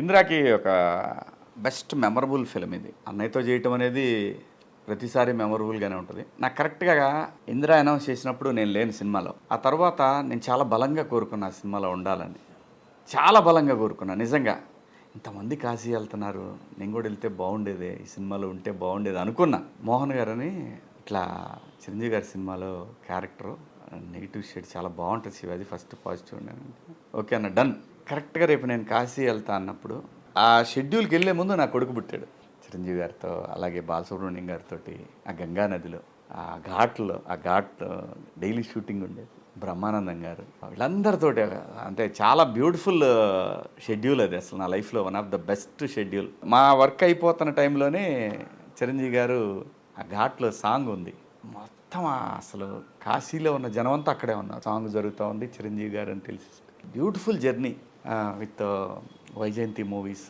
ఇందిరాకి ఒక best memorable film ఇది. అన్నయ్యతో చేయటం అనేది ప్రతిసారి మెమరబుల్గానే ఉంటుంది. నాకు కరెక్ట్గా ఇందిరా అనౌన్స్ చేసినప్పుడు నేను లేని సినిమాలో. ఆ తర్వాత నేను చాలా బలంగా కోరుకున్నా ఆ సినిమాలో ఉండాలని. చాలా బలంగా కోరుకున్నా నిజంగా. ఇంతమంది కాశీ వెళ్తున్నారు, నేను కూడా వెళ్తే బాగుండేది, ఈ సినిమాలో ఉంటే బాగుండేది అనుకున్నా. మోహన్ గారని ఇట్లా చిరంజీవి గారి సినిమాలో క్యారెక్టరు నెగిటివ్ షేడ్ చాలా బాగుంటుంది శివాజీ, ఫస్ట్ పాజిటివ్. ఓకే అన్న, డన్. కరెక్ట్గా రేపు నేను కాశీ వెళ్తా అన్నప్పుడు ఆ షెడ్యూల్కి వెళ్ళే ముందు నా కొడుకు పుట్టాడు. చిరంజీవి గారితో అలాగే బాలసుబ్రహ్మణ్యం గారితో ఆ గంగా నదిలో ఆ ఘాట్లో డైలీ షూటింగ్ ఉండేది. బ్రహ్మానందం గారు వీళ్ళందరితో అంటే చాలా బ్యూటిఫుల్ షెడ్యూల్ అది. అసలు నా లైఫ్లో one of the best schedule. మా వర్క్ అయిపోతున్న టైంలోనే చిరంజీవి గారు ఆ ఘాట్లో సాంగ్ ఉంది. మొత్తం అసలు కాశీలో ఉన్న జనం అంతా అక్కడే ఉన్నారు. సాంగ్ జరుగుతూ ఉంది, చిరంజీవి గారు అని తెలిసి beautiful journey with Vyjayanthi Movies.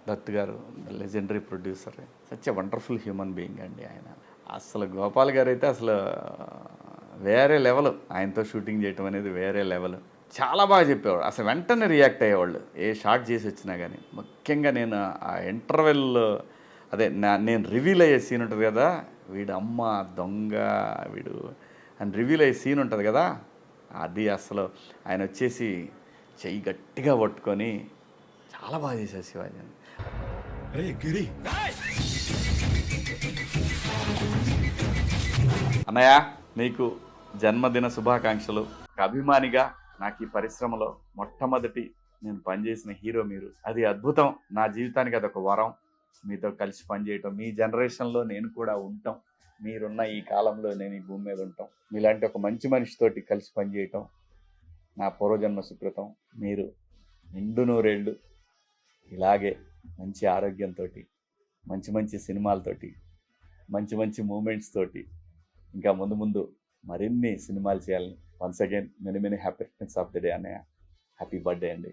Dutt garu legendary producer, such a wonderful human being అండి ఆయన. అసలు గోపాల్ గారు అయితే అసలు వేరే లెవెల్. ఆయనతో షూటింగ్ చేయటం అనేది వేరే లెవెల్. చాలా బాగా చెప్పేవాడు. అసలు వెంటనే రియాక్ట్ అయ్యేవాళ్ళు ఏ షార్ట్ చేసి వచ్చినా కానీ. ముఖ్యంగా నేను ఆ ఇంటర్వెల్ నేను రివీల్ అయ్యే సీన్ ఉంటుంది కదా, వీడు అమ్మ దొంగ వీడు అని రివీల్ అయ్యే సీన్ ఉంటుంది కదా, అది అసలు ఆయన వచ్చేసి చెయ్యి గట్టిగా పట్టుకొని చాలా బాగా చేశారు శివాజీ. అన్నయ్య నీకు జన్మదిన శుభాకాంక్షలు. ఒక అభిమానిగా నాకు ఈ పరిశ్రమలో మొట్టమొదటి నేను పనిచేసిన హీరో మీరు. అది అద్భుతం. నా జీవితానికి అదొక వరం. మీతో కలిసి పనిచేయటం, మీ జనరేషన్లో నేను కూడా ఉంటాం, మీరున్న ఈ కాలంలో నేను ఈ భూమి మీద ఉంటాం. మీలాంటి ఒక మంచి మనిషితోటి కలిసి పనిచేయటం నా పూర్వజన్మ సుకృతం. మీరు నిండు నూరేళ్ళు ఇలాగే మంచి ఆరోగ్యంతో, మంచి మంచి సినిమాలతోటి, మంచి మంచి మూమెంట్స్ తోటి ఇంకా ముందు ముందు మరిన్ని సినిమాలు చేయాలని. Once again many happy returns of the day అన్నయ్య. హ్యాపీ బర్త్డే అండి.